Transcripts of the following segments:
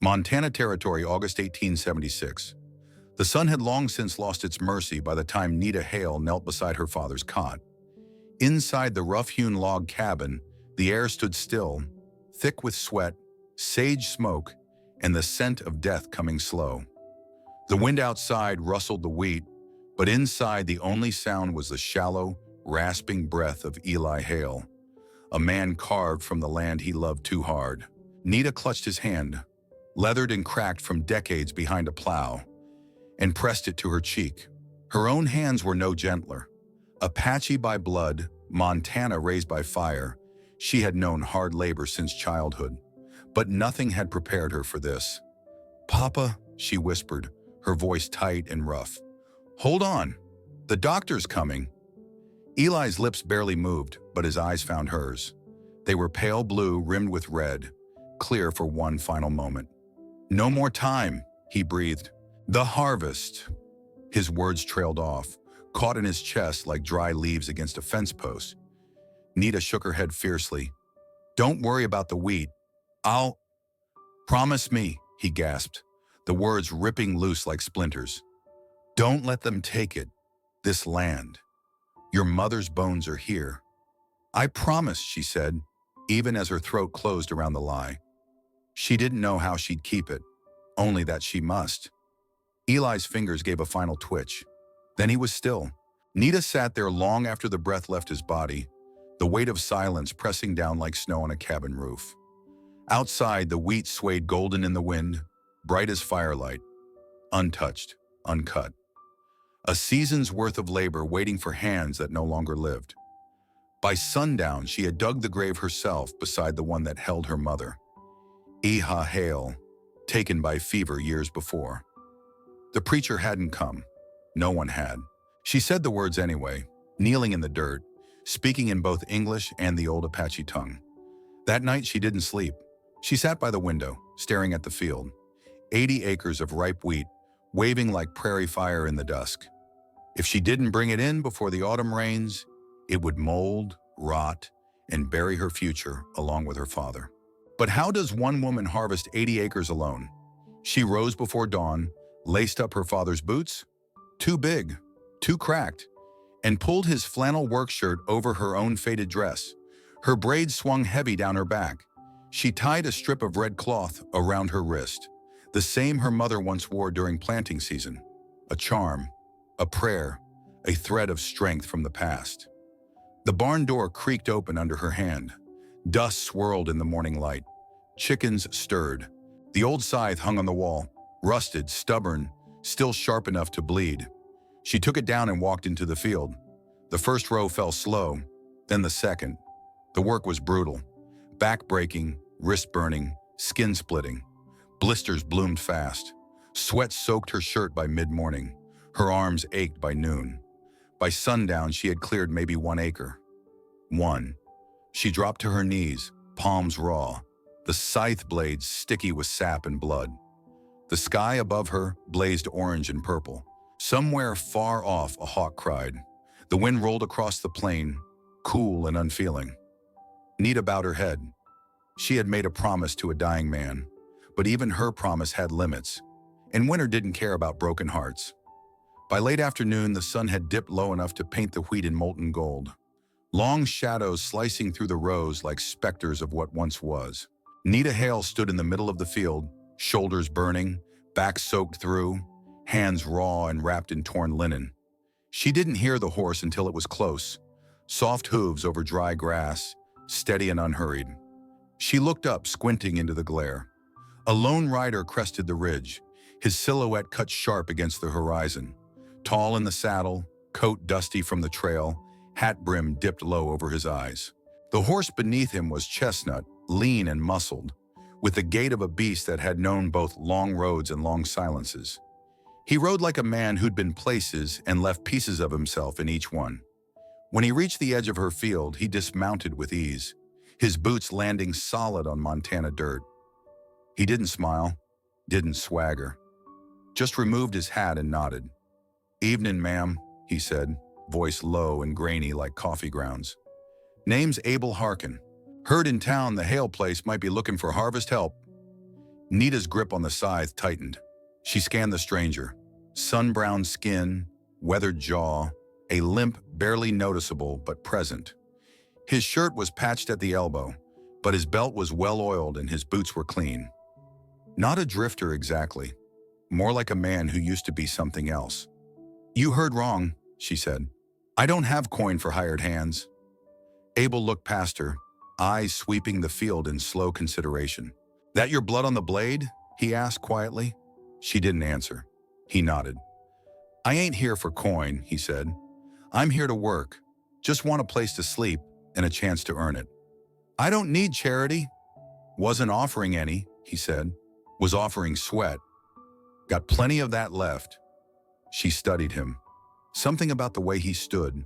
Montana Territory, August 1876. The sun had long since lost its mercy by the time Eli Hail knelt beside her father's cot. Inside the rough-hewn log cabin, the air stood still, thick with sweat, sage smoke, and the scent of death coming slow. The wind outside rustled the wheat, but inside the only sound was the shallow, rasping breath of Eli Hail, a man carved from the land he loved too hard. Nita clutched his hand, leathered and cracked from decades behind a plow, and pressed it to her cheek. Her own hands were no gentler. Apache by blood, Montana raised by fire, she had known hard labor since childhood. But nothing had prepared her for this. "Papa," she whispered, her voice tight and rough. "Hold on. The doctor's coming." Eli's lips barely moved, but his eyes found hers. They were pale blue rimmed with red, clear for one final moment. "No more time," he breathed. "The harvest." His words trailed off, caught in his chest like dry leaves against a fence post. Nita shook her head fiercely. "Don't worry about the wheat. I'll..." "Promise me," he gasped, the words ripping loose like splinters. "Don't let them take it, this land. Your mother's bones are here." "I promise," she said, even as her throat closed around the lie. She didn't know how she'd keep it, only that she must. Eli's fingers gave a final twitch. Then he was still. Nita sat there long after the breath left his body, the weight of silence pressing down like snow on a cabin roof. Outside, the wheat swayed golden in the wind, bright as firelight, untouched, uncut. A season's worth of labor waiting for hands that no longer lived. By sundown, she had dug the grave herself beside the one that held her mother. Eli Hail, taken by fever years before. The preacher hadn't come. No one had. She said the words anyway, kneeling in the dirt, speaking in both English and the old Apache tongue. That night she didn't sleep. She sat by the window, staring at the field. 80 acres of ripe wheat, waving like prairie fire in the dusk. If she didn't bring it in before the autumn rains, it would mold, rot, and bury her future along with her father. But how does one woman harvest 80 acres alone? She rose before dawn, laced up her father's boots, too big, too cracked, and pulled his flannel work shirt over her own faded dress. Her braids swung heavy down her back. She tied a strip of red cloth around her wrist, the same her mother once wore during planting season. A charm, a prayer, a thread of strength from the past. The barn door creaked open under her hand. Dust swirled in the morning light. Chickens stirred. The old scythe hung on the wall, rusted, stubborn, still sharp enough to bleed. She took it down and walked into the field. The first row fell slow, then the second. The work was brutal. Back-breaking, wrist-burning, skin-splitting. Blisters bloomed fast. Sweat soaked her shirt by mid-morning. Her arms ached by noon. By sundown, she had cleared maybe 1 acre. 1. She dropped to her knees, palms raw, the scythe blades sticky with sap and blood. The sky above her blazed orange and purple. Somewhere far off, a hawk cried. The wind rolled across the plain, cool and unfeeling. Nita bowed her head. She had made a promise to a dying man, but even her promise had limits, and winter didn't care about broken hearts. By late afternoon, the sun had dipped low enough to paint the wheat in molten gold. Long shadows slicing through the rows like specters of what once was. Eli Hail stood in the middle of the field, shoulders burning, back soaked through, hands raw and wrapped in torn linen. She didn't hear the horse until it was close, soft hooves over dry grass, steady and unhurried. She looked up, squinting into the glare. A lone rider crested the ridge, his silhouette cut sharp against the horizon. Tall in the saddle, coat dusty from the trail, hat brim dipped low over his eyes. The horse beneath him was chestnut, lean and muscled, with the gait of a beast that had known both long roads and long silences. He rode like a man who'd been places and left pieces of himself in each one. When he reached the edge of her field, he dismounted with ease, his boots landing solid on Montana dirt. He didn't smile, didn't swagger, just removed his hat and nodded. "Evening, ma'am," he said, voice low and grainy like coffee grounds. "Name's Abel Harkin. Heard in town the Hail place might be looking for harvest help." Nita's grip on the scythe tightened. She scanned the stranger. Sun-browned skin, weathered jaw, a limp barely noticeable but present. His shirt was patched at the elbow, but his belt was well-oiled and his boots were clean. Not a drifter exactly, more like a man who used to be something else. "You heard wrong," she said. "I don't have coin for hired hands." Abel looked past her, eyes sweeping the field in slow consideration. "That your blood on the blade?" he asked quietly. She didn't answer. He nodded. "I ain't here for coin," he said. "I'm here to work. Just want a place to sleep and a chance to earn it." "I don't need charity." "Wasn't offering any," he said. "Was offering sweat. Got plenty of that left." She studied him. Something about the way he stood,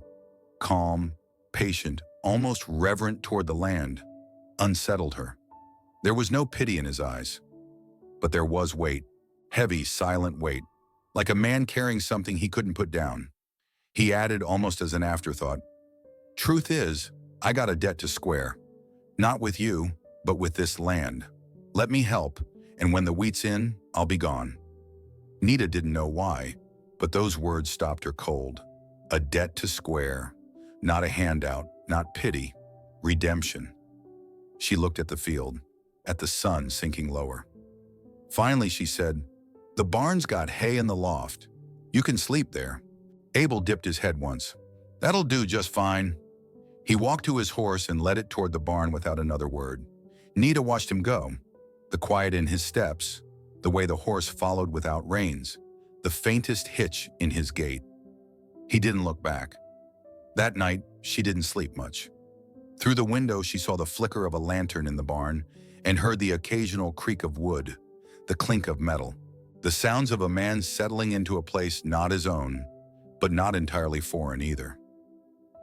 calm, patient, almost reverent toward the land, unsettled her. There was no pity in his eyes, but there was weight, heavy, silent weight, like a man carrying something he couldn't put down. He added almost as an afterthought, "Truth is, I got a debt to square. Not with you, but with this land. Let me help, and when the wheat's in, I'll be gone." Nita didn't know why, but those words stopped her cold. A debt to square, not a handout, not pity, redemption. She looked at the field, at the sun sinking lower. Finally, she said, "The barn's got hay in the loft. You can sleep there." Abel dipped his head once. "That'll do just fine." He walked to his horse and led it toward the barn without another word. Nita watched him go, the quiet in his steps, the way the horse followed without reins, the faintest hitch in his gait. He didn't look back. That night, she didn't sleep much. Through the window, she saw the flicker of a lantern in the barn and heard the occasional creak of wood, the clink of metal, the sounds of a man settling into a place not his own, but not entirely foreign either.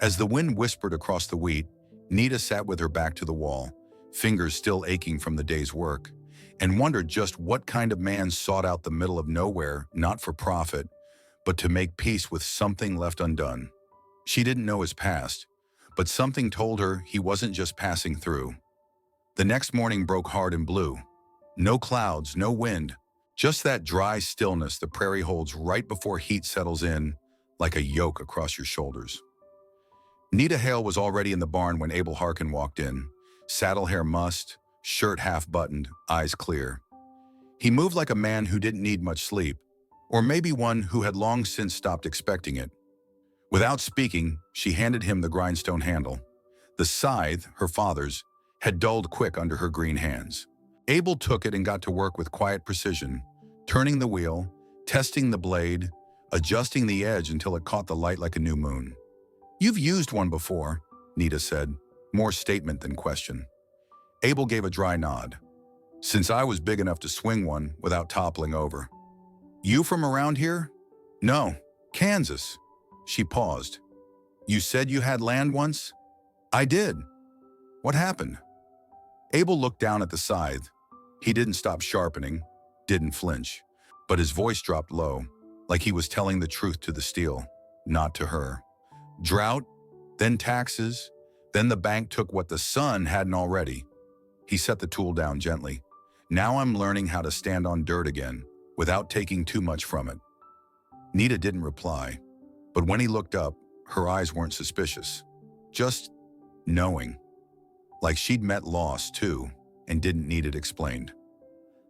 As the wind whispered across the wheat, Nita sat with her back to the wall, fingers still aching from the day's work, and wondered just what kind of man sought out the middle of nowhere, not for profit, but to make peace with something left undone. She didn't know his past, but something told her he wasn't just passing through. The next morning broke hard and blue. No clouds, no wind, just that dry stillness the prairie holds right before heat settles in, like a yoke across your shoulders. Nita Hail was already in the barn when Abel Harkin walked in, saddle hair mussed, shirt half-buttoned, eyes clear. He moved like a man who didn't need much sleep, or maybe one who had long since stopped expecting it. Without speaking, she handed him the grindstone handle. The scythe, her father's, had dulled quick under her green hands. Abel took it and got to work with quiet precision, turning the wheel, testing the blade, adjusting the edge until it caught the light like a new moon. "You've used one before," Nita said, more statement than question. Abel gave a dry nod. "Since I was big enough to swing one without toppling over." "You from around here?" "No, Kansas." She paused. "You said you had land once?" "I did." "What happened?" Abel looked down at the scythe. He didn't stop sharpening, didn't flinch, but his voice dropped low, like he was telling the truth to the steel, not to her. "Drought, then taxes, then the bank took what the sun hadn't already." He set the tool down gently. "Now I'm learning how to stand on dirt again, without taking too much from it." Nita didn't reply, but when he looked up, her eyes weren't suspicious, just knowing. Like she'd met loss, too, and didn't need it explained.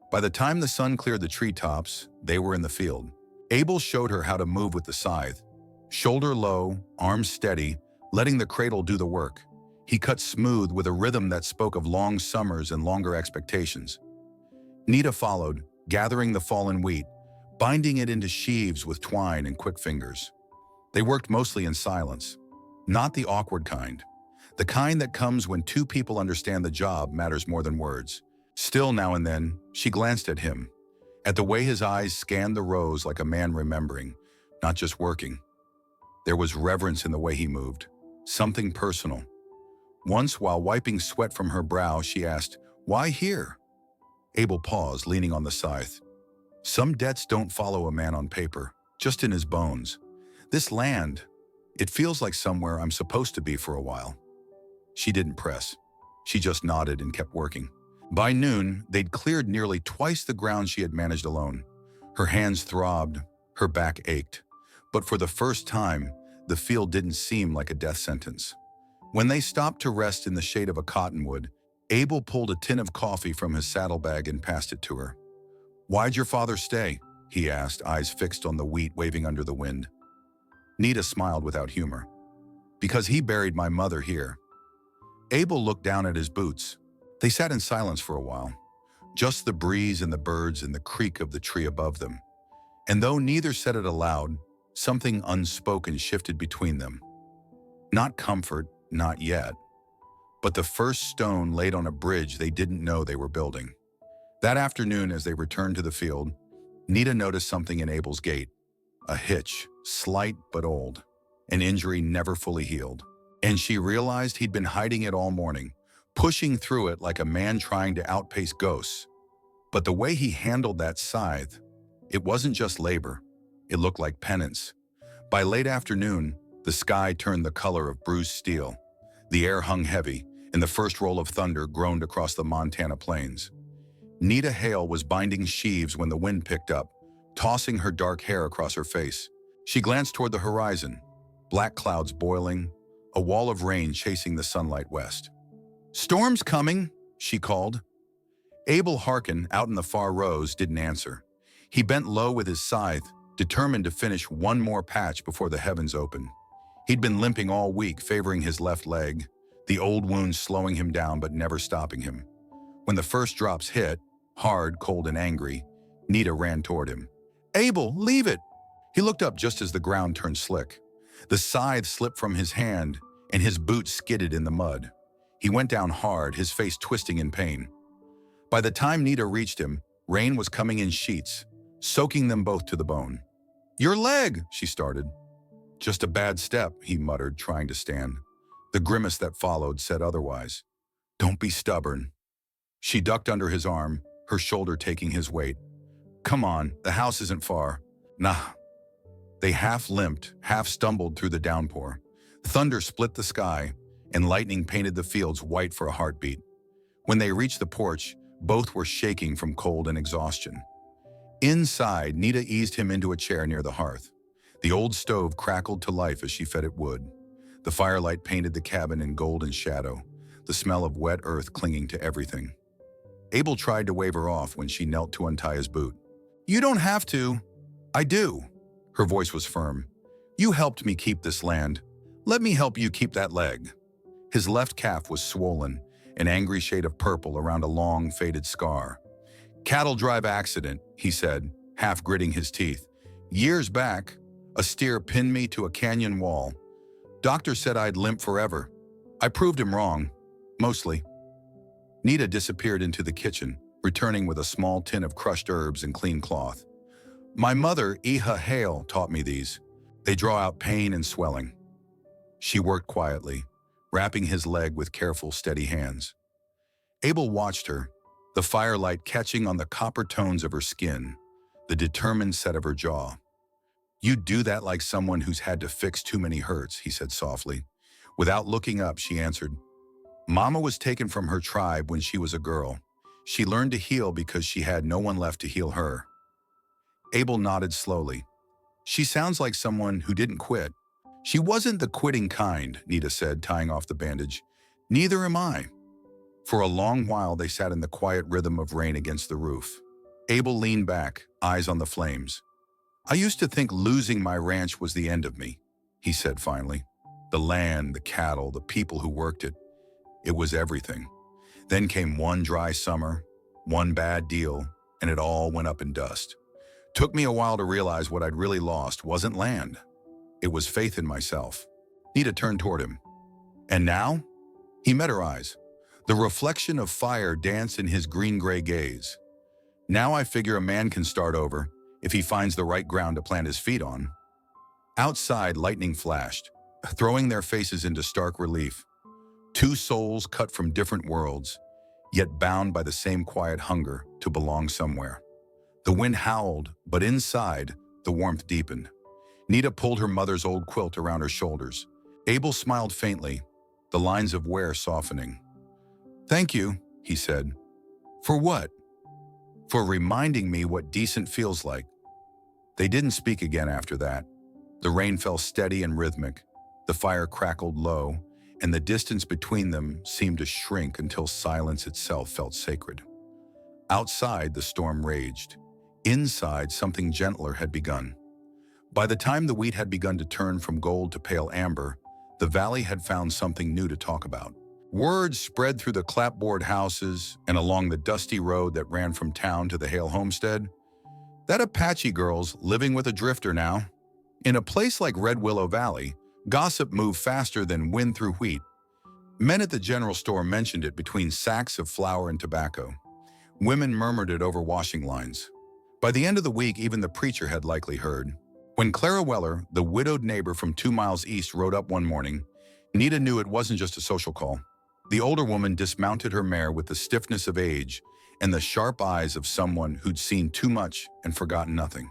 By the time the sun cleared the treetops, they were in the field. Abel showed her how to move with the scythe. Shoulder low, arms steady, letting the cradle do the work. He cut smooth with a rhythm that spoke of long summers and longer expectations. Nita followed, gathering the fallen wheat, binding it into sheaves with twine and quick fingers. They worked mostly in silence, not the awkward kind. The kind that comes when two people understand the job matters more than words. Still, now and then, she glanced at him, at the way his eyes scanned the rows like a man remembering, not just working. There was reverence in the way he moved, something personal. Once, while wiping sweat from her brow, she asked, "Why here?" Abel paused, leaning on the scythe. "Some debts don't follow a man on paper, just in his bones. This land, it feels like somewhere I'm supposed to be for a while." She didn't press. She just nodded and kept working. By noon, they'd cleared nearly twice the ground she had managed alone. Her hands throbbed, her back ached. But for the first time, the field didn't seem like a death sentence. When they stopped to rest in the shade of a cottonwood, Abel pulled a tin of coffee from his saddlebag and passed it to her. "Why'd your father stay?" he asked, eyes fixed on the wheat waving under the wind. Nita smiled without humor. "Because he buried my mother here." Abel looked down at his boots. They sat in silence for a while, just the breeze and the birds and the creak of the tree above them. And though neither said it aloud, something unspoken shifted between them. Not comfort, not yet, but the first stone laid on a bridge they didn't know they were building. That afternoon, as they returned to the field, Nita noticed something in Abel's gait. A hitch, slight but old, an injury never fully healed. And she realized he'd been hiding it all morning, pushing through it like a man trying to outpace ghosts. But the way he handled that scythe, it wasn't just labor. It looked like penance. By late afternoon, the sky turned the color of bruised steel. The air hung heavy, and the first roll of thunder groaned across the Montana plains. Eli Hail was binding sheaves when the wind picked up, tossing her dark hair across her face. She glanced toward the horizon, black clouds boiling, a wall of rain chasing the sunlight west. "Storm's coming," she called. Abel Harkin, out in the far rows, didn't answer. He bent low with his scythe, determined to finish one more patch before the heavens opened. He'd been limping all week, favoring his left leg, the old wound slowing him down but never stopping him. When the first drops hit, hard, cold, and angry, Nita ran toward him. "Abel, leave it!" He looked up just as the ground turned slick. The scythe slipped from his hand, and his boot skidded in the mud. He went down hard, his face twisting in pain. By the time Nita reached him, rain was coming in sheets, soaking them both to the bone. "Your leg," she started. "Just a bad step," he muttered, trying to stand. The grimace that followed said otherwise. "Don't be stubborn." She ducked under his arm, her shoulder taking his weight. "Come on, the house isn't far." "Nah." They half limped, half stumbled through the downpour. Thunder split the sky, and lightning painted the fields white for a heartbeat. When they reached the porch, both were shaking from cold and exhaustion. Inside, Nita eased him into a chair near the hearth. The old stove crackled to life as she fed it wood. The firelight painted the cabin in golden shadow, the smell of wet earth clinging to everything. Abel tried to wave her off when she knelt to untie his boot. "You don't have to." "I do." Her voice was firm. "You helped me keep this land. Let me help you keep that leg." His left calf was swollen, an angry shade of purple around a long, faded scar. "Cattle drive accident," he said, half gritting his teeth. "Years back, a steer pinned me to a canyon wall. Doctor said I'd limp forever. I proved him wrong. Mostly." Nita disappeared into the kitchen, returning with a small tin of crushed herbs and clean cloth. "My mother, Eli Hail, taught me these. They draw out pain and swelling." She worked quietly, wrapping his leg with careful, steady hands. Abel watched her, the firelight catching on the copper tones of her skin, the determined set of her jaw. "You do that like someone who's had to fix too many hurts," he said softly. Without looking up, she answered, "Mama was taken from her tribe when she was a girl. She learned to heal because she had no one left to heal her." Abel nodded slowly. "She sounds like someone who didn't quit." "She wasn't the quitting kind," Nita said, tying off the bandage. "Neither am I." For a long while, they sat in the quiet rhythm of rain against the roof. Abel leaned back, eyes on the flames. "I used to think losing my ranch was the end of me," he said finally. "The land, the cattle, the people who worked it. It was everything. Then came one dry summer, one bad deal, and it all went up in dust. Took me a while to realize what I'd really lost wasn't land. It was faith in myself." Nita turned toward him. "And now?" He met her eyes. The reflection of fire danced in his green-gray gaze. "Now I figure a man can start over if he finds the right ground to plant his feet on." Outside, lightning flashed, throwing their faces into stark relief. Two souls cut from different worlds, yet bound by the same quiet hunger to belong somewhere. The wind howled, but inside, the warmth deepened. Nita pulled her mother's old quilt around her shoulders. Abel smiled faintly, the lines of wear softening. "Thank you," he said. For what? For reminding me what decent feels like. They didn't speak again after that. The rain fell steady and rhythmic. The fire crackled low, and the distance between them seemed to shrink until silence itself felt sacred. Outside, the storm raged. Inside, something gentler had begun. By the time the wheat had begun to turn from gold to pale amber, the valley had found something new to talk about. Words spread through the clapboard houses and along the dusty road that ran from town to the Hale homestead. That Apache girl's living with a drifter now. In a place like Red Willow Valley, gossip moved faster than wind through wheat. Men at the general store mentioned it between sacks of flour and tobacco. Women murmured it over washing lines. By the end of the week, even the preacher had likely heard. When Clara Weller, the widowed neighbor from 2 miles east, rode up one morning, Nita knew it wasn't just a social call. The older woman dismounted her mare with the stiffness of age and the sharp eyes of someone who'd seen too much and forgotten nothing.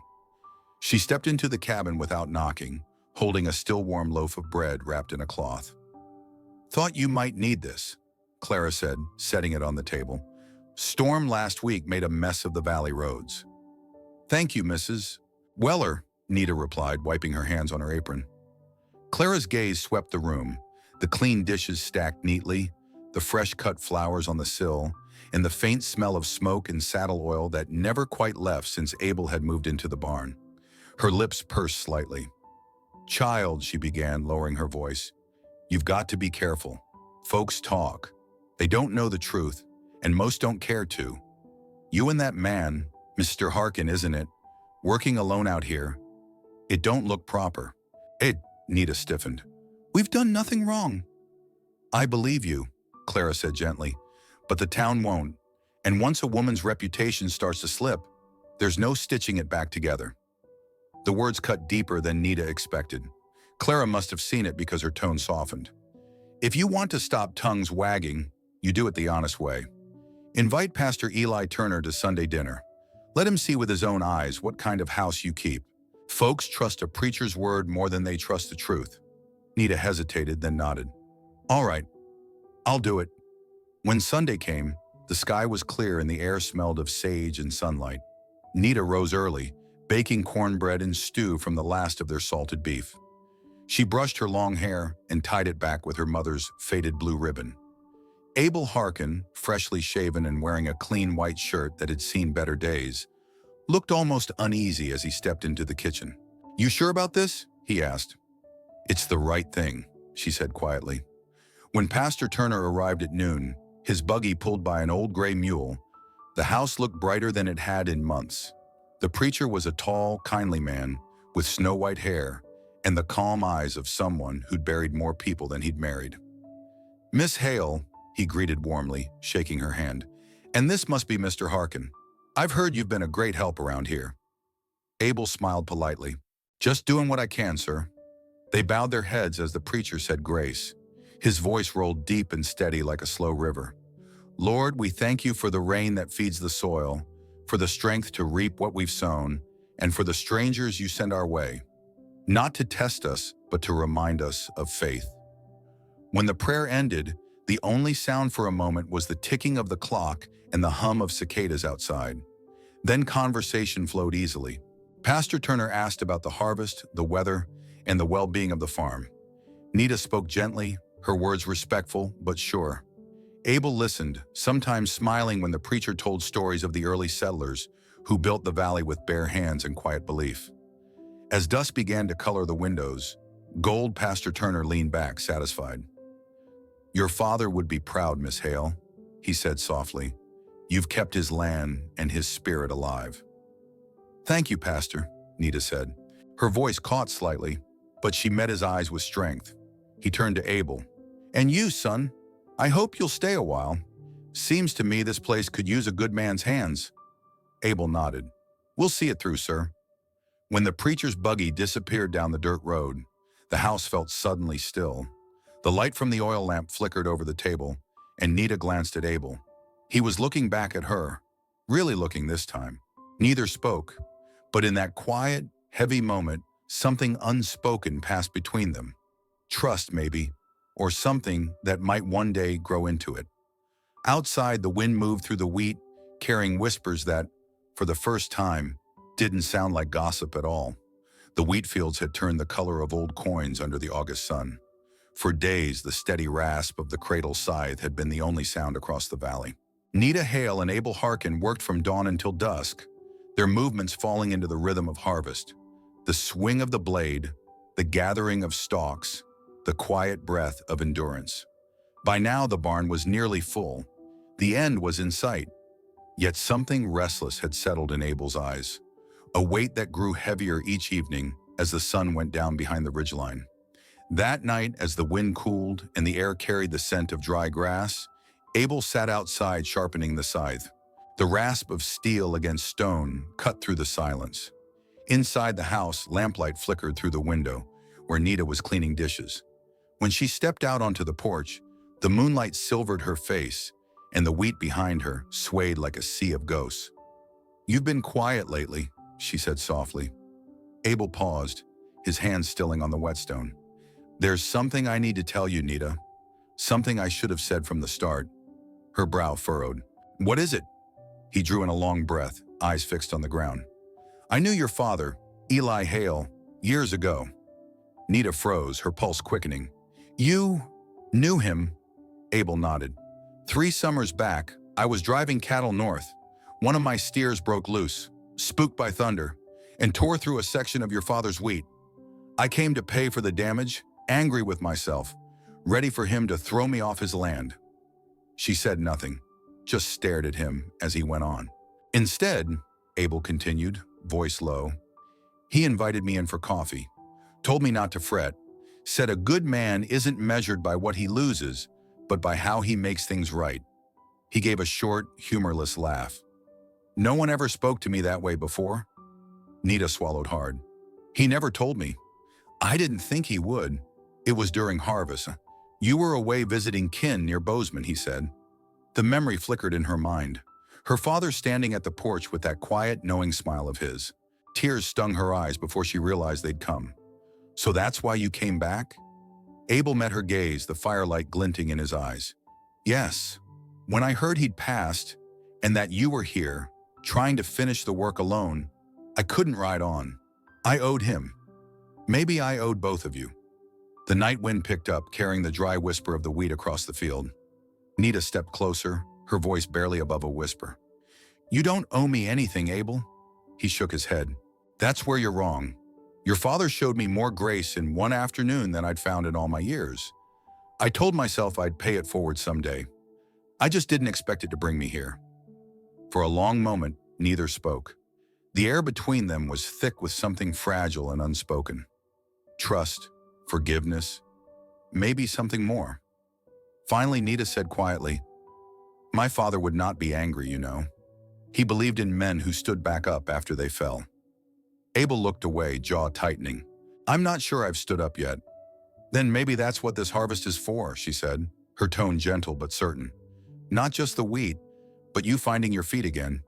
She stepped into the cabin without knocking, holding a still warm loaf of bread wrapped in a cloth. "Thought you might need this," Clara said, setting it on the table. "Storm last week made a mess of the valley roads." "Thank you, Mrs. Weller," Nita replied, wiping her hands on her apron. Clara's gaze swept the room, the clean dishes stacked neatly, the fresh-cut flowers on the sill, and the faint smell of smoke and saddle oil that never quite left since Abel had moved into the barn. Her lips pursed slightly. "Child," she began, lowering her voice, "you've got to be careful. Folks talk. They don't know the truth, and most don't care to. You and that man, Mr. Harkin, isn't it? Working alone out here. It don't look proper." Nita stiffened. "We've done nothing wrong." "I believe you," Clara said gently, "but the town won't. And once a woman's reputation starts to slip, there's no stitching it back together." The words cut deeper than Nita expected. Clara must have seen it because her tone softened. "If you want to stop tongues wagging, you do it the honest way. Invite Pastor Eli Turner to Sunday dinner. Let him see with his own eyes what kind of house you keep. Folks trust a preacher's word more than they trust the truth." Nita hesitated, then nodded. "All right, I'll do it." When Sunday came, the sky was clear and the air smelled of sage and sunlight. Nita rose early, baking cornbread and stew from the last of their salted beef. She brushed her long hair and tied it back with her mother's faded blue ribbon. Abel Harkin, freshly shaven and wearing a clean white shirt that had seen better days, looked almost uneasy as he stepped into the kitchen. "You sure about this?" he asked. "It's the right thing," she said quietly. When Pastor Turner arrived at noon, his buggy pulled by an old gray mule, the house looked brighter than it had in months. The preacher was a tall, kindly man with snow-white hair and the calm eyes of someone who'd buried more people than he'd married. "Miss Hale," he greeted warmly, shaking her hand. "And this must be Mr. Harkin. I've heard you've been a great help around here." Abel smiled politely. "Just doing what I can, sir." They bowed their heads as the preacher said grace. His voice rolled deep and steady like a slow river. "Lord, we thank you for the rain that feeds the soil, for the strength to reap what we've sown, and for the strangers you send our way, not to test us, but to remind us of faith." When the prayer ended, the only sound for a moment was the ticking of the clock and the hum of cicadas outside. Then conversation flowed easily. Pastor Turner asked about the harvest, the weather, and the well-being of the farm. Nita spoke gently, her words respectful but sure. Abel listened, sometimes smiling when the preacher told stories of the early settlers who built the valley with bare hands and quiet belief. As dusk began to color the windows, Gold Pastor Turner leaned back, satisfied. "Your father would be proud, Miss Hale," he said softly. "You've kept his land and his spirit alive." "Thank you, Pastor," Nita said. Her voice caught slightly, but she met his eyes with strength. He turned to Abel. "And you, son, I hope you'll stay a while. Seems to me this place could use a good man's hands." Abel nodded. "We'll see it through, sir." When the preacher's buggy disappeared down the dirt road, the house felt suddenly still. The light from the oil lamp flickered over the table, and Nita glanced at Abel. He was looking back at her, really looking this time. Neither spoke, but in that quiet, heavy moment, something unspoken passed between them. Trust, maybe, or something that might one day grow into it. Outside, the wind moved through the wheat, carrying whispers that, for the first time, didn't sound like gossip at all. The wheat fields had turned the color of old coins under the August sun. For days, the steady rasp of the cradle scythe had been the only sound across the valley. Eli Hail and Abel Harkin worked from dawn until dusk, their movements falling into the rhythm of harvest. The swing of the blade, the gathering of stalks, the quiet breath of endurance. By now, the barn was nearly full. The end was in sight. Yet something restless had settled in Abel's eyes, a weight that grew heavier each evening as the sun went down behind the ridgeline. That night, as the wind cooled and the air carried the scent of dry grass, Abel sat outside sharpening the scythe. The rasp of steel against stone cut through the silence. Inside the house, lamplight flickered through the window, where Nita was cleaning dishes. When she stepped out onto the porch, the moonlight silvered her face, and the wheat behind her swayed like a sea of ghosts. "You've been quiet lately," she said softly. Abel paused, his hands stilling on the whetstone. "There's something I need to tell you, Nita. Something I should have said from the start." Her brow furrowed. "What is it?" He drew in a long breath, eyes fixed on the ground. "I knew your father, Eli Hail, years ago." Nita froze, her pulse quickening. "You knew him?" Abel nodded. "3 summers back, I was driving cattle north. One of my steers broke loose, spooked by thunder, and tore through a section of your father's wheat. I came to pay for the damage, angry with myself, ready for him to throw me off his land." She said nothing, just stared at him as he went on. "Instead," Abel continued, voice low, "he invited me in for coffee, told me not to fret, said a good man isn't measured by what he loses, but by how he makes things right." He gave a short, humorless laugh. "No one ever spoke to me that way before." Nita swallowed hard. "He never told me. I didn't think he would. It was during harvest. You were away visiting kin near Bozeman," he said. The memory flickered in her mind. Her father standing at the porch with that quiet, knowing smile of his. Tears stung her eyes before she realized they'd come. "So that's why you came back?" Abel met her gaze, the firelight glinting in his eyes. "Yes. When I heard he'd passed, and that you were here, trying to finish the work alone, I couldn't ride on. I owed him. Maybe I owed both of you." The night wind picked up, carrying the dry whisper of the wheat across the field. Nita stepped closer, her voice barely above a whisper. "You don't owe me anything, Abel." He shook his head. "That's where you're wrong. Your father showed me more grace in one afternoon than I'd found in all my years. I told myself I'd pay it forward someday. I just didn't expect it to bring me here." For a long moment, neither spoke. The air between them was thick with something fragile and unspoken. Trust, forgiveness, maybe something more. Finally, Nita said quietly, "My father would not be angry, you know. He believed in men who stood back up after they fell." Abel looked away, jaw tightening. "I'm not sure I've stood up yet." "Then maybe that's what this harvest is for," she said, her tone gentle but certain. "Not just the wheat, but you finding your feet again."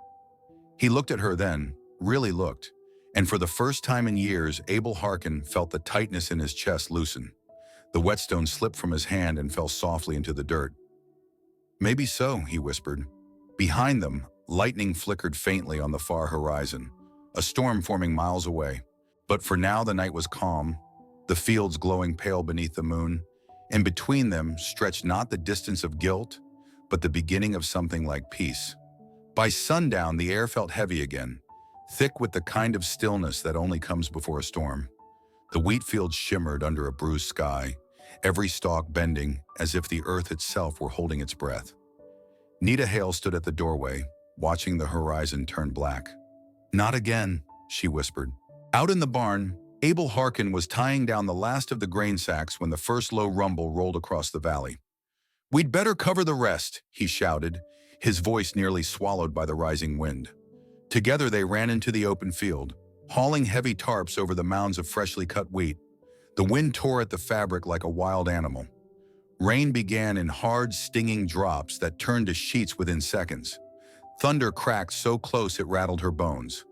He looked at her then, really looked, and for the first time in years, Abel Harkin felt the tightness in his chest loosen. The whetstone slipped from his hand and fell softly into the dirt. "Maybe so," he whispered. Behind them, lightning flickered faintly on the far horizon, a storm forming miles away. But for now the night was calm, the fields glowing pale beneath the moon, and between them stretched not the distance of guilt, but the beginning of something like peace. By sundown, the air felt heavy again, thick with the kind of stillness that only comes before a storm. The wheat fields shimmered under a bruised sky, every stalk bending as if the earth itself were holding its breath. Eli Hail stood at the doorway, watching the horizon turn black. "Not again," she whispered. Out in the barn, Abel Harkin was tying down the last of the grain sacks when the first low rumble rolled across the valley. "We'd better cover the rest," he shouted, his voice nearly swallowed by the rising wind. Together they ran into the open field, hauling heavy tarps over the mounds of freshly cut wheat. The wind tore at the fabric like a wild animal. Rain began in hard, stinging drops that turned to sheets within seconds. Thunder cracked so close it rattled her bones.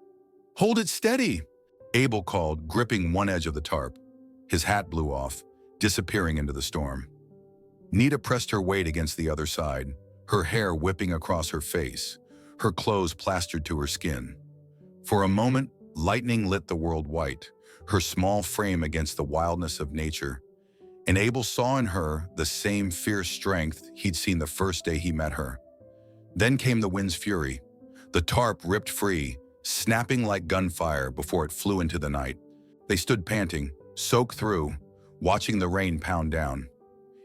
"Hold it steady," Abel called, gripping one edge of the tarp. His hat blew off, disappearing into the storm. Nita pressed her weight against the other side, her hair whipping across her face. her clothes plastered to her skin. For a moment, lightning lit the world white, her small frame against the wildness of nature, and Abel saw in her the same fierce strength he'd seen the first day he met her. Then came the wind's fury. The tarp ripped free, snapping like gunfire before it flew into the night. They stood panting, soaked through, watching the rain pound down.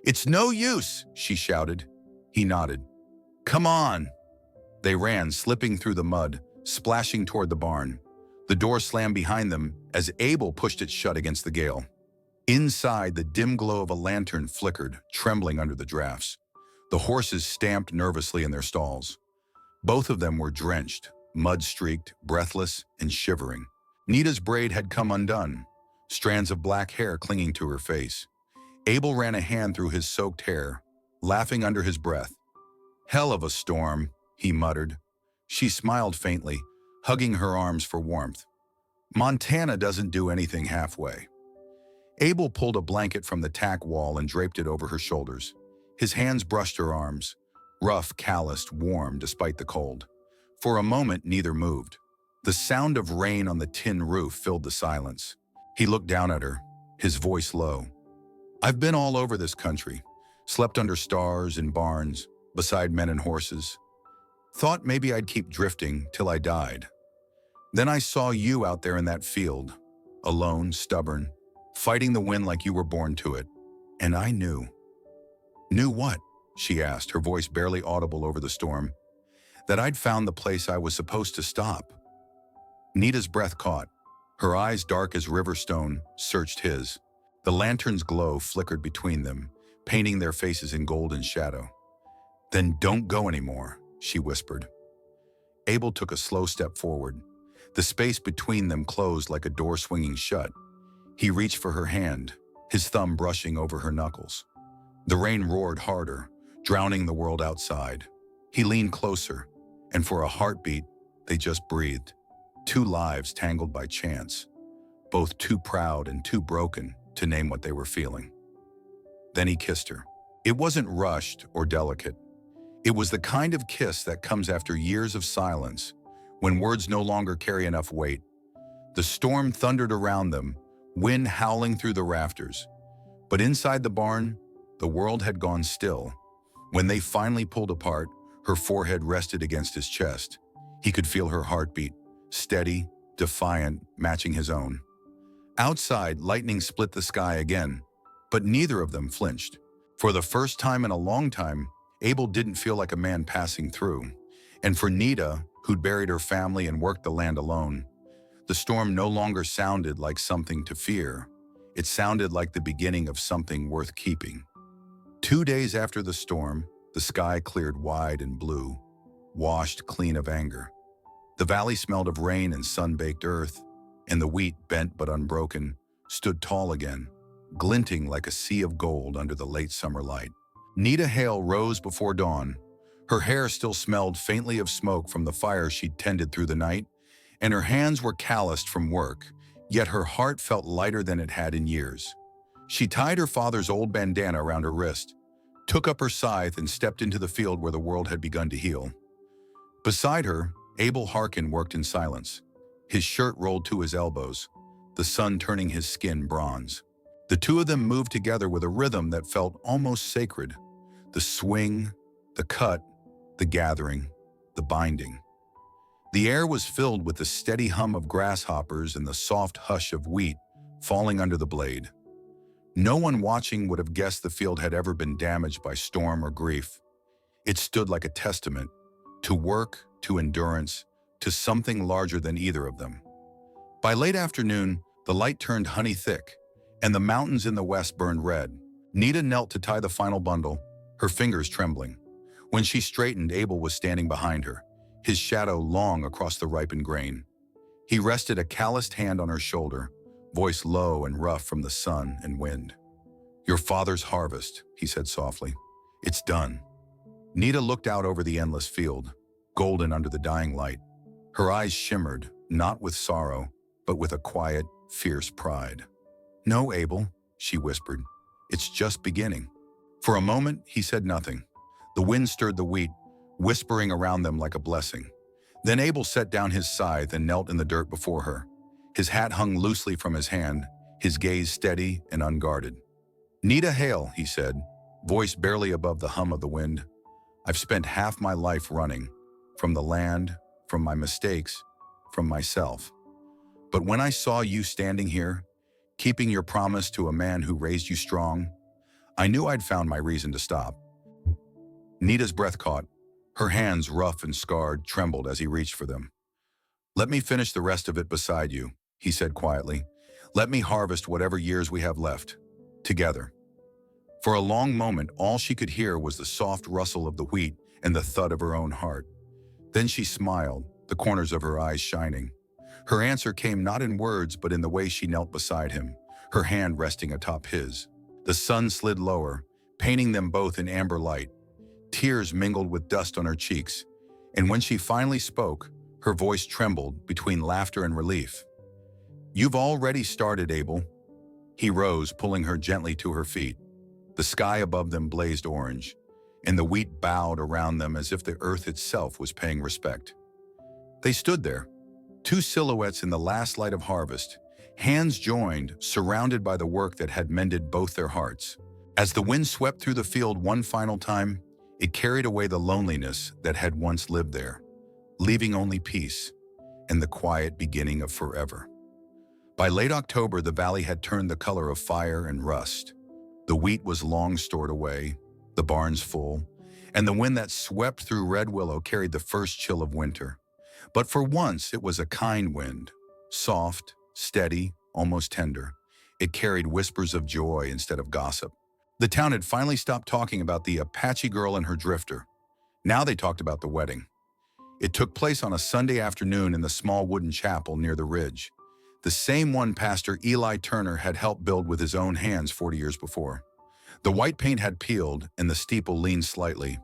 "It's no use," she shouted. He nodded. "Come on." They ran, slipping through the mud, splashing toward the barn. The door slammed behind them as Abel pushed it shut against the gale. Inside, the dim glow of a lantern flickered, trembling under the drafts. The horses stamped nervously in their stalls. Both of them were drenched, mud-streaked, breathless, and shivering. Nita's braid had come undone, strands of black hair clinging to her face. Abel ran a hand through his soaked hair, laughing under his breath. "Hell of a storm," he muttered. She smiled faintly, hugging her arms for warmth. "Montana doesn't do anything halfway." Abel pulled a blanket from the tack wall and draped it over her shoulders. His hands brushed her arms, rough, calloused, warm despite the cold. For a moment, neither moved. The sound of rain on the tin roof filled the silence. He looked down at her, his voice low. "I've been all over this country, slept under stars in barns, beside men and horses. Thought maybe I'd keep drifting till I died. Then I saw you out there in that field, alone, stubborn, fighting the wind like you were born to it. And I knew." "Knew what?" she asked, her voice barely audible over the storm. "That I'd found the place I was supposed to stop." Nita's breath caught. Her eyes, dark as river stone, searched his. The lantern's glow flickered between them, painting their faces in golden shadow. "Then don't go anymore," she whispered. Abel took a slow step forward. The space between them closed like a door swinging shut. He reached for her hand, his thumb brushing over her knuckles. The rain roared harder, drowning the world outside. He leaned closer, and for a heartbeat, they just breathed. Two lives tangled by chance, both too proud and too broken to name what they were feeling. Then he kissed her. It wasn't rushed or delicate. It was the kind of kiss that comes after years of silence, when words no longer carry enough weight. The storm thundered around them, wind howling through the rafters. But inside the barn, the world had gone still. When they finally pulled apart, her forehead rested against his chest. He could feel her heartbeat, steady, defiant, matching his own. Outside, lightning split the sky again, but neither of them flinched. For the first time in a long time, Abel didn't feel like a man passing through. And for Nita, who'd buried her family and worked the land alone, the storm no longer sounded like something to fear. It sounded like the beginning of something worth keeping. 2 days after the storm, the sky cleared wide and blue, washed clean of anger. The valley smelled of rain and sun-baked earth, and the wheat, bent but unbroken, stood tall again, glinting like a sea of gold under the late summer light. Eli Hail rose before dawn. Her hair still smelled faintly of smoke from the fire she'd tended through the night, and her hands were calloused from work, yet her heart felt lighter than it had in years. She tied her father's old bandana around her wrist, took up her scythe, and stepped into the field where the world had begun to heal. Beside her, Abel Harkin worked in silence. His shirt rolled to his elbows, the sun turning his skin bronze. The two of them moved together with a rhythm that felt almost sacred. The swing, the cut, the gathering, the binding. The air was filled with the steady hum of grasshoppers and the soft hush of wheat falling under the blade. No one watching would have guessed the field had ever been damaged by storm or grief. It stood like a testament to work, to endurance, to something larger than either of them. By late afternoon, the light turned honey thick, and the mountains in the west burned red. Nita knelt to tie the final bundle, her fingers trembling. When she straightened, Abel was standing behind her, his shadow long across the ripened grain. He rested a calloused hand on her shoulder, voice low and rough from the sun and wind. "Your father's harvest," he said softly. "It's done." Nita looked out over the endless field, golden under the dying light. Her eyes shimmered, not with sorrow, but with a quiet, fierce pride. "No, Abel," she whispered. "It's just beginning." For a moment, he said nothing. The wind stirred the wheat, whispering around them like a blessing. Then Abel set down his scythe and knelt in the dirt before her. His hat hung loosely from his hand, his gaze steady and unguarded. "Nita Hail," he said, voice barely above the hum of the wind. "I've spent half my life running, from the land, from my mistakes, from myself. But when I saw you standing here, keeping your promise to a man who raised you strong, I knew I'd found my reason to stop." Nita's breath caught. Her hands, rough and scarred, trembled as he reached for them. "Let me finish the rest of it beside you," he said quietly. "Let me harvest whatever years we have left, together." For a long moment, all she could hear was the soft rustle of the wheat and the thud of her own heart. Then she smiled, the corners of her eyes shining. Her answer came not in words, but in the way she knelt beside him, her hand resting atop his. The sun slid lower, painting them both in amber light. Tears mingled with dust on her cheeks, and when she finally spoke, her voice trembled between laughter and relief. "You've already started, Abel." He rose, pulling her gently to her feet. The sky above them blazed orange, and the wheat bowed around them as if the earth itself was paying respect. They stood there, two silhouettes in the last light of harvest, hands joined, surrounded by the work that had mended both their hearts. As the wind swept through the field one final time, it carried away the loneliness that had once lived there, leaving only peace and the quiet beginning of forever. By late October, the valley had turned the color of fire and rust. The wheat was long stored away, the barns full, and the wind that swept through Red Willow carried the first chill of winter. But for once, it was a kind wind, soft, steady, almost tender. It carried whispers of joy instead of gossip. The town had finally stopped talking about the Apache girl and her drifter. Now they talked about the wedding. It took place on a Sunday afternoon in the small wooden chapel near the ridge, the same one Pastor Eli Turner had helped build with his own hands 40 years before. The white paint had peeled and the steeple leaned slightly,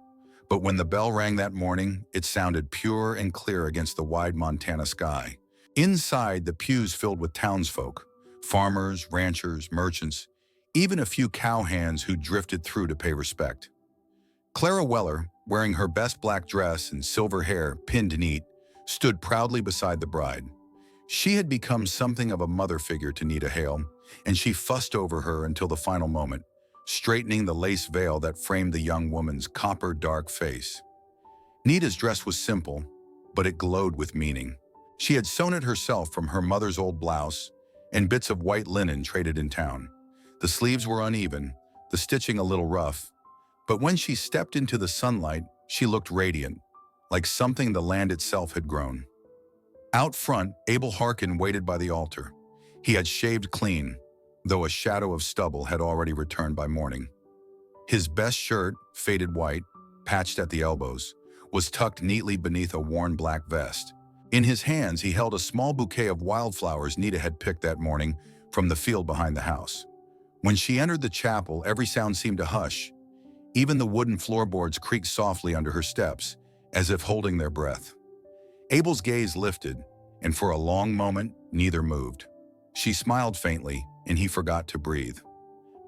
but when the bell rang that morning, it sounded pure and clear against the wide Montana sky. Inside, the pews filled with townsfolk, farmers, ranchers, merchants, even a few cowhands who drifted through to pay respect. Clara Weller, wearing her best black dress and silver hair pinned neat, stood proudly beside the bride. She had become something of a mother figure to Nita Hail, and she fussed over her until the final moment, straightening the lace veil that framed the young woman's copper-dark face. Nita's dress was simple, but it glowed with meaning. She had sewn it herself from her mother's old blouse and bits of white linen traded in town. The sleeves were uneven, the stitching a little rough, but when she stepped into the sunlight, she looked radiant, like something the land itself had grown. Out front, Abel Harkin waited by the altar. He had shaved clean, though a shadow of stubble had already returned by morning. His best shirt, faded white, patched at the elbows, was tucked neatly beneath a worn black vest. In his hands, he held a small bouquet of wildflowers Nita had picked that morning from the field behind the house. When she entered the chapel, every sound seemed to hush. Even the wooden floorboards creaked softly under her steps, as if holding their breath. Abel's gaze lifted, and for a long moment, neither moved. She smiled faintly, and he forgot to breathe.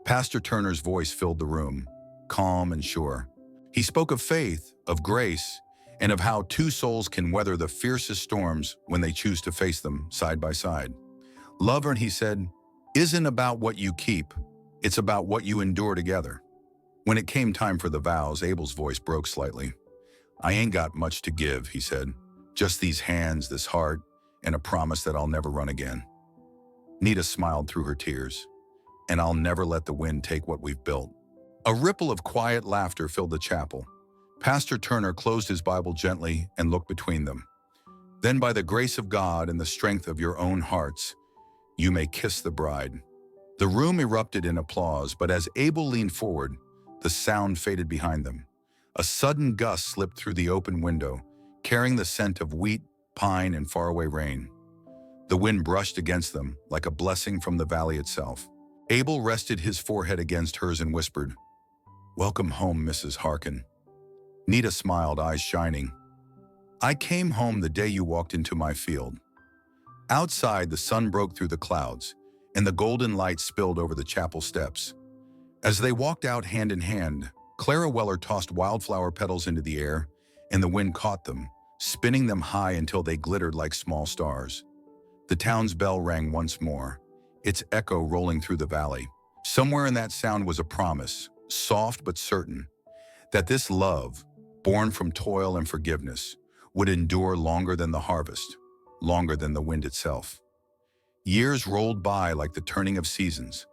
Pastor Turner's voice filled the room, calm and sure. He spoke of faith, of grace, and of how two souls can weather the fiercest storms when they choose to face them side by side. Love, he said, isn't about what you keep, it's about what you endure together. When it came time for the vows, Abel's voice broke slightly. "I ain't got much to give," he said. "Just these hands, this heart, and a promise that I'll never run again." Nita smiled through her tears. "And I'll never let the wind take what we've built." A ripple of quiet laughter filled the chapel. Pastor Turner closed his Bible gently and looked between them. "Then by the grace of God and the strength of your own hearts, you may kiss the bride." The room erupted in applause, but as Abel leaned forward, the sound faded behind them. A sudden gust slipped through the open window, carrying the scent of wheat, pine, and faraway rain. The wind brushed against them like a blessing from the valley itself. Abel rested his forehead against hers and whispered, "Welcome home, Mrs. Harkin." Nita smiled, eyes shining. "I came home the day you walked into my field." Outside, the sun broke through the clouds, and the golden light spilled over the chapel steps. As they walked out hand in hand, Clara Weller tossed wildflower petals into the air, and the wind caught them, spinning them high until they glittered like small stars. The town's bell rang once more, its echo rolling through the valley. Somewhere in that sound was a promise, soft but certain, that this love, born from toil and forgiveness, would endure longer than the harvest, longer than the wind itself. Years rolled by like the turning of seasons.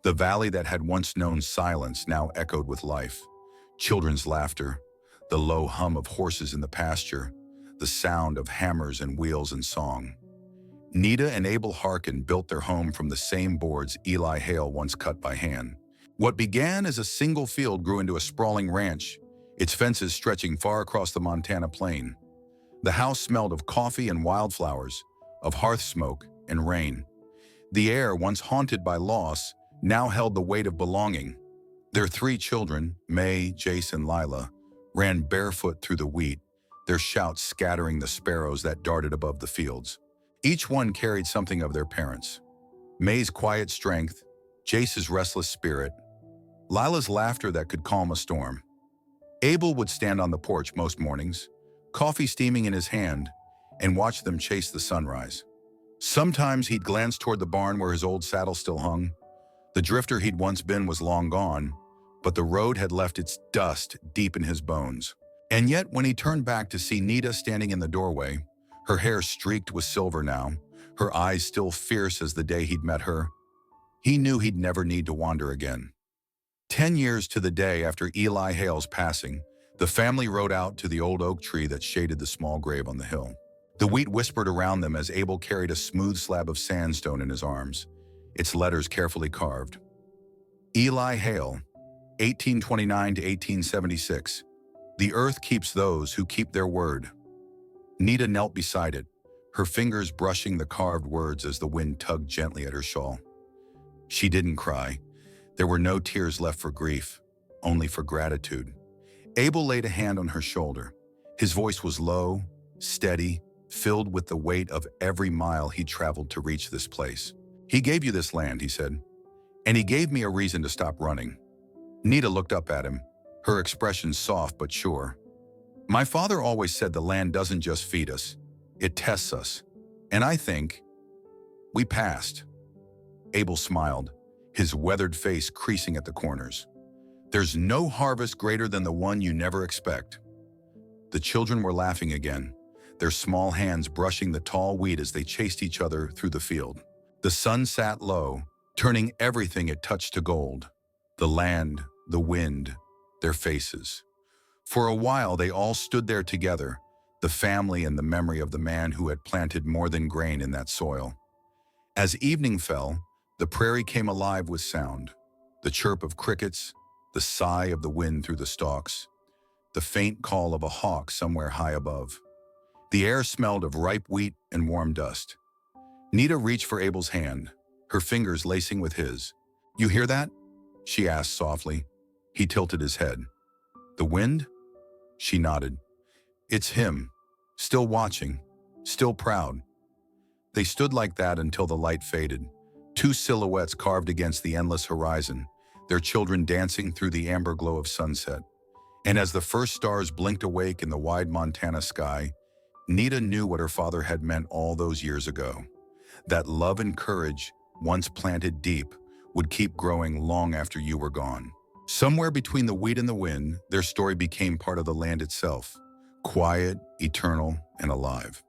The valley that had once known silence now echoed with life. Children's laughter, the low hum of horses in the pasture, the sound of hammers and wheels and song. Nita and Abel Harkin built their home from the same boards Eli Hail once cut by hand. What began as a single field grew into a sprawling ranch, its fences stretching far across the Montana plain. The house smelled of coffee and wildflowers, of hearth smoke and rain. The air, once haunted by loss, now held the weight of belonging. Their 3 children, May, Jace, and Lila, ran barefoot through the wheat, their shouts scattering the sparrows that darted above the fields. Each one carried something of their parents. May's quiet strength, Jace's restless spirit, Lila's laughter that could calm a storm. Abel would stand on the porch most mornings, coffee steaming in his hand, and watch them chase the sunrise. Sometimes he'd glance toward the barn where his old saddle still hung. The drifter he'd once been was long gone, but the road had left its dust deep in his bones. And yet, when he turned back to see Nita standing in the doorway, her hair streaked with silver now, her eyes still fierce as the day he'd met her, he knew he'd never need to wander again. 10 years to the day after Eli Hail's passing, the family rode out to the old oak tree that shaded the small grave on the hill. The wheat whispered around them as Abel carried a smooth slab of sandstone in his arms, its letters carefully carved. Eli Hail, 1829 to 1876. The earth keeps those who keep their word. Nita knelt beside it, her fingers brushing the carved words as the wind tugged gently at her shawl. She didn't cry. There were no tears left for grief, only for gratitude. Abel laid a hand on her shoulder. His voice was low, steady, filled with the weight of every mile he'd traveled to reach this place. "He gave you this land," he said, "and he gave me a reason to stop running." Nita looked up at him, her expression soft but sure. "My father always said the land doesn't just feed us, it tests us. And I think we passed." Abel smiled, his weathered face creasing at the corners. "There's no harvest greater than the one you never expect." The children were laughing again, their small hands brushing the tall wheat as they chased each other through the field. The sun sat low, turning everything it touched to gold. The land, the wind, their faces. For a while they all stood there together, the family and the memory of the man who had planted more than grain in that soil. As evening fell, the prairie came alive with sound. The chirp of crickets, the sigh of the wind through the stalks, the faint call of a hawk somewhere high above. The air smelled of ripe wheat and warm dust. Nita reached for Abel's hand, her fingers lacing with his. "You hear that?" she asked softly. He tilted his head. "The wind?" She nodded. "It's him, still watching, still proud." They stood like that until the light faded, 2 silhouettes carved against the endless horizon, their children dancing through the amber glow of sunset. And as the first stars blinked awake in the wide Montana sky, Nita knew what her father had meant all those years ago. That love and courage, once planted deep, would keep growing long after you were gone. Somewhere between the wheat and the wind, their story became part of the land itself, quiet, eternal, and alive.